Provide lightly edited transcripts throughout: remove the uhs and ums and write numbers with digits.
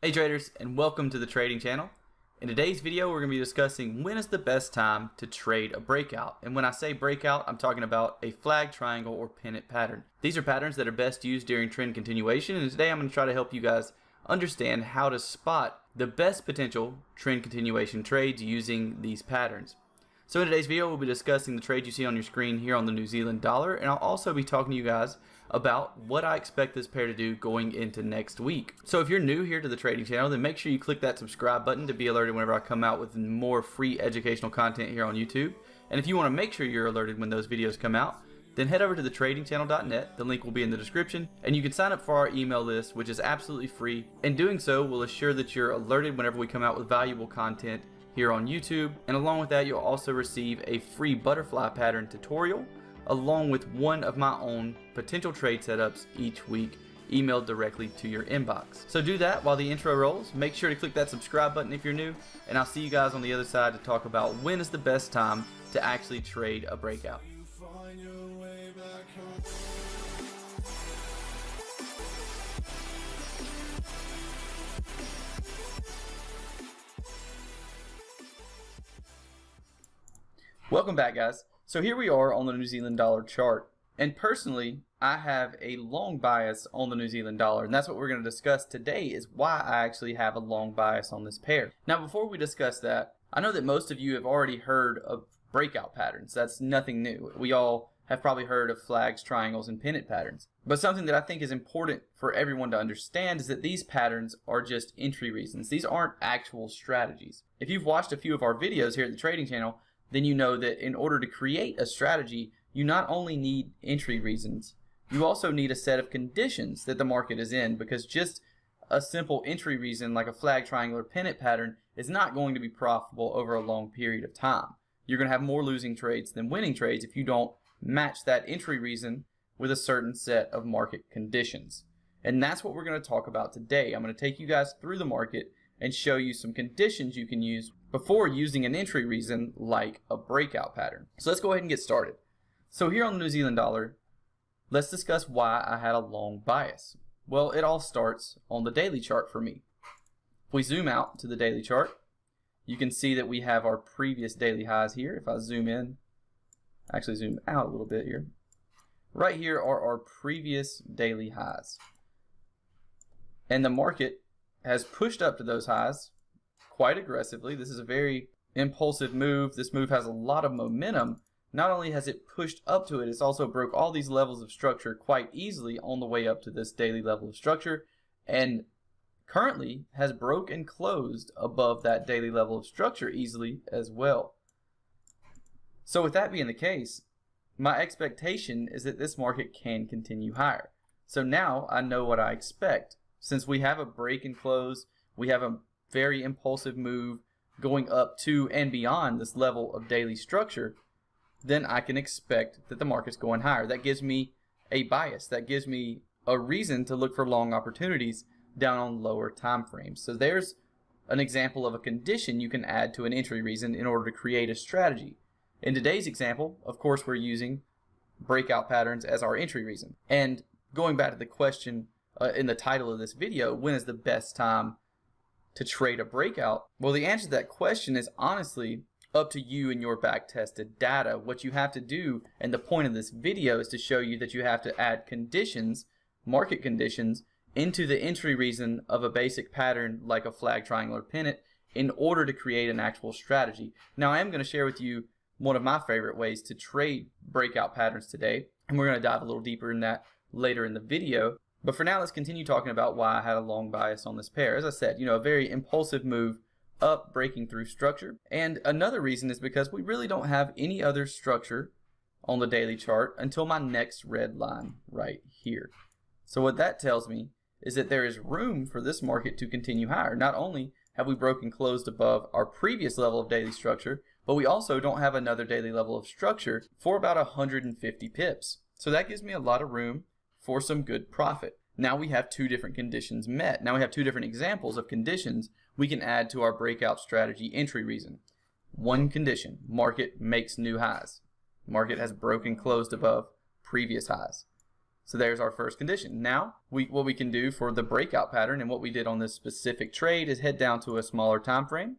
Hey traders, and welcome to the trading channel. In today's video we're going to be discussing when is the best time to trade a breakout. And when I say breakout, I'm talking about a flag, triangle, or pennant pattern. These are patterns that are best used during trend continuation, and today I'm going to try to help you guys understand how to spot the best potential trend continuation trades using these patterns. So in today's video we'll be discussing the trade you see on your screen here on the New Zealand dollar, and I'll also be talking to you guys about what I expect this pair to do going into next week. So if you're new here to the trading channel, then make sure you click that subscribe button to be alerted whenever I come out with more free educational content here on YouTube. And if you want to make sure you're alerted when those videos come out, then head over to thetradingchannel.net. The link will be in the description, and you can sign up for our email list, which is absolutely free. And doing so will assure that you're alerted whenever we come out with valuable content here on YouTube. And along with that, you'll also receive a free butterfly pattern tutorial along with one of my own potential trade setups each week emailed directly to your inbox. So do that while the intro rolls. Make sure to click that subscribe button if you're new, and I'll see you guys on the other side to talk about when is the best time to actually trade a breakout. Welcome back, guys. So here we are on the New Zealand dollar chart, and personally I have a long bias on the New Zealand dollar, and that's what we're going to discuss today, is why I actually have a long bias on this pair. Now before we discuss that, I know that most of you have already heard of breakout patterns. That's nothing new. We all have probably heard of flags, triangles, and pennant patterns. But something that I think is important for everyone to understand is that these patterns are just entry reasons. These aren't actual strategies. If you've watched a few of our videos here at the trading channel, then you know that in order to create a strategy, you not only need entry reasons, you also need a set of conditions that the market is in, because just a simple entry reason like a flag, triangle, or pennant pattern is not going to be profitable over a long period of time. You're going to have more losing trades than winning trades if you don't match that entry reason with a certain set of market conditions. And that's what we're going to talk about today. I'm going to take you guys through the market and show you some conditions you can use before using an entry reason like a breakout pattern. So let's go ahead and get started. So here on the New Zealand dollar, let's discuss why I had a long bias. Well, it all starts on the daily chart for me. If we zoom out to the daily chart, you can see that we have our previous daily highs here. If I zoom in, actually zoom out a little bit here. Right here are our previous daily highs. And the market has pushed up to those highs quite aggressively. This is a very impulsive move. This move has a lot of momentum. Not only has it pushed up to it, it's also broke all these levels of structure quite easily on the way up to this daily level of structure, and currently has broke and closed above that daily level of structure easily as well. So with that being the case, my expectation is that this market can continue higher. So now I know what I expect. Since we have a break and close, we have a very impulsive move going up to and beyond this level of daily structure, then I can expect that the market's going higher. That gives me a bias. That gives me a reason to look for long opportunities down on lower time frames. So there's an example of a condition you can add to an entry reason in order to create a strategy. In today's example, of course, we're using breakout patterns as our entry reason. And going back to the question in the title of this video, when is the best time to trade a breakout? Well, the answer to that question is honestly up to you and your back-tested data. What you have to do, and the point of this video, is to show you that you have to add conditions, market conditions, into the entry reason of a basic pattern like a flag, triangle, or pennant in order to create an actual strategy. Now, I am going to share with you one of my favorite ways to trade breakout patterns today, and we're going to dive a little deeper in that later in the video. But for now, let's continue talking about why I had a long bias on this pair. As I said, a very impulsive move up, breaking through structure. And another reason is because we really don't have any other structure on the daily chart until my next red line right here. So what that tells me is that there is room for this market to continue higher. Not only have we broken closed above our previous level of daily structure, but we also don't have another daily level of structure for about 150 pips. So that gives me a lot of room for some good profit. Now we have two different conditions met. Now we have two different examples of conditions we can add to our breakout strategy entry reason. One condition, market makes new highs. Market has broken closed above previous highs. So there's our first condition. Now, what we can do for the breakout pattern and what we did on this specific trade is head down to a smaller time frame.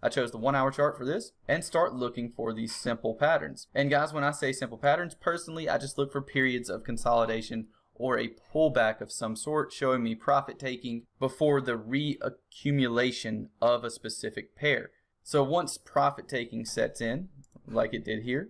I chose the 1 hour chart for this and start looking for these simple patterns. And guys, when I say simple patterns, personally, I just look for periods of consolidation or a pullback of some sort showing me profit taking before the reaccumulation of a specific pair. So once profit taking sets in, like it did here,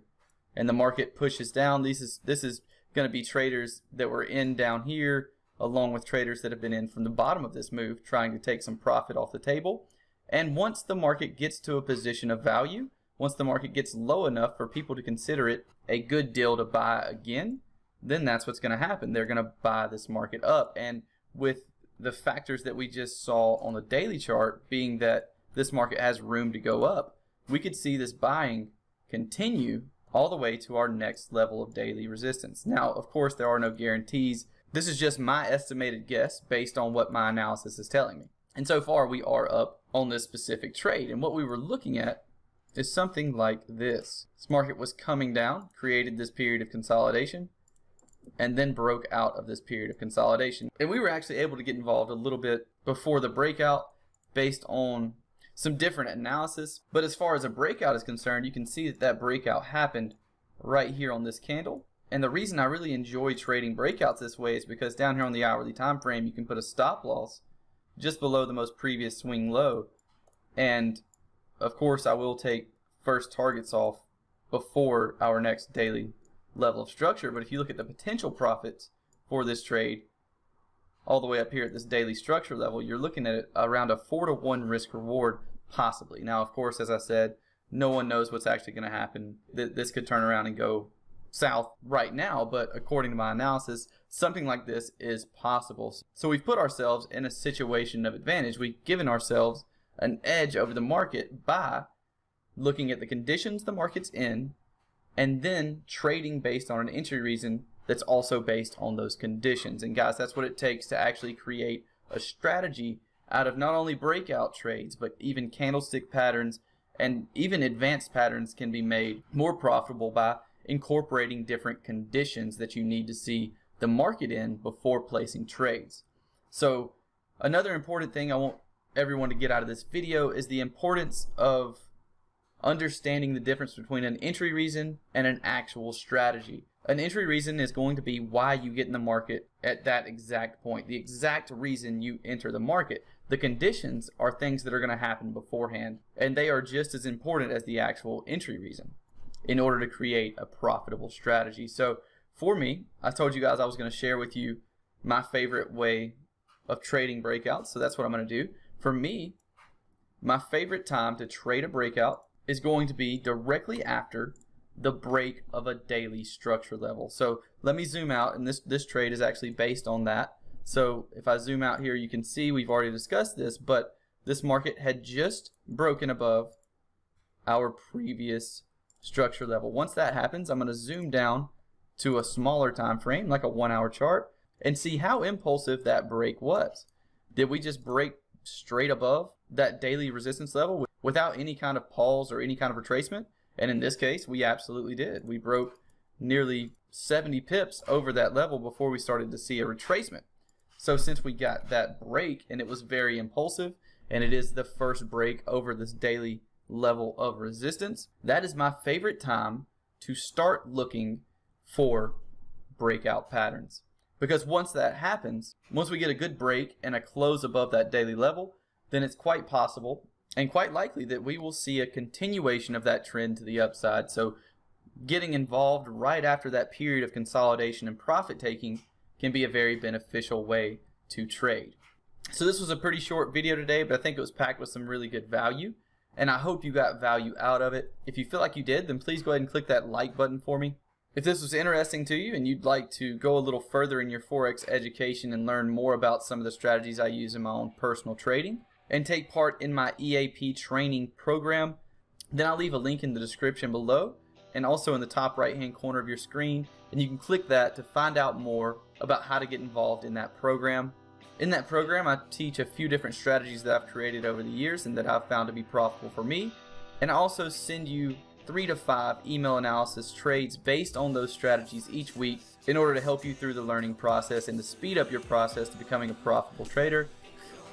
and the market pushes down, this is going to be traders that were in down here along with traders that have been in from the bottom of this move trying to take some profit off the table. And once the market gets to a position of value, once the market gets low enough for people to consider it a good deal to buy again, then that's what's going to happen. They're going to buy this market up. And with the factors that we just saw on the daily chart being that this market has room to go up, we could see this buying continue all the way to our next level of daily resistance. Now, of course, there are no guarantees. This is just my estimated guess based on what my analysis is telling me. And so far, we are up on this specific trade. And what we were looking at is something like this. This market was coming down, created this period of consolidation, and then broke out of this period of consolidation. And we were actually able to get involved a little bit before the breakout based on some different analysis. But as far as a breakout is concerned, you can see that that breakout happened right here on this candle. And the reason I really enjoy trading breakouts this way is because down here on the hourly time frame, you can put a stop loss just below the most previous swing low. And of course, I will take first targets off before our next daily level of structure. But if you look at the potential profits for this trade all the way up here at this daily structure level, you're looking at it around a 4-to-1 risk reward possibly. Now, of course, as I said, no one knows what's actually going to happen. This could turn around and go south right now, but according to my analysis, something like this is possible. So we've put ourselves in a situation of advantage. We've given ourselves an edge over the market by looking at the conditions the market's in and then trading based on an entry reason that's also based on those conditions. And guys, that's what it takes to actually create a strategy out of not only breakout trades, but even candlestick patterns, and even advanced patterns can be made more profitable by incorporating different conditions that you need to see the market in before placing trades. So another important thing I want everyone to get out of this video is the importance of understanding the difference between an entry reason and an actual strategy. An entry reason is going to be why you get in the market at that exact point, the exact reason you enter the market. The conditions are things that are going to happen beforehand, and they are just as important as the actual entry reason in order to create a profitable strategy. So for me, I told you guys I was going to share with you my favorite way of trading breakouts. So that's what I'm going to do. For me, my favorite time to trade a breakout is going to be directly after the break of a daily structure level. So let me zoom out, and this trade is actually based on that. So if I zoom out here, you can see we've already discussed this, but this market had just broken above our previous structure level. Once that happens, I'm going to zoom down to a smaller time frame, like a 1 hour chart, and see how impulsive that break was. Did we just break straight above that daily resistance level without any kind of pause or any kind of retracement? And in this case, we absolutely did. We broke nearly 70 pips over that level before we started to see a retracement. So since we got that break, and it was very impulsive, and it is the first break over this daily level of resistance, that is my favorite time to start looking for breakout patterns. Because once that happens, once we get a good break and a close above that daily level, then it's quite possible and quite likely that we will see a continuation of that trend to the upside. So getting involved right after that period of consolidation and profit taking can be a very beneficial way to trade. So this was a pretty short video today, but I think it was packed with some really good value, and I hope you got value out of it. If you feel like you did, then please go ahead and click that like button for me. If this was interesting to you and you'd like to go a little further in your Forex education and learn more about some of the strategies I use in my own personal trading and take part in my EAP training program, then I'll leave a link in the description below and also in the top right hand corner of your screen, and you can click that to find out more about how to get involved in that program. In that program, I teach a few different strategies that I've created over the years and that I've found to be profitable for me, and I also send you 3 to 5 email analysis trades based on those strategies each week in order to help you through the learning process and to speed up your process to becoming a profitable trader.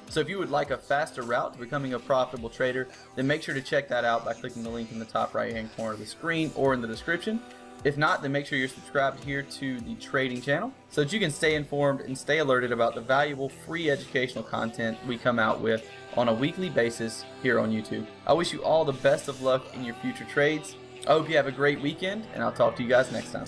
So if you would like a faster route to becoming a profitable trader, then make sure to check that out by clicking the link in the top right hand corner of the screen or in the description. If not, then make sure you're subscribed here to the trading channel so that you can stay informed and stay alerted about the valuable free educational content we come out with on a weekly basis here on YouTube. I wish you all the best of luck in your future trades. I hope you have a great weekend, and I'll talk to you guys next time.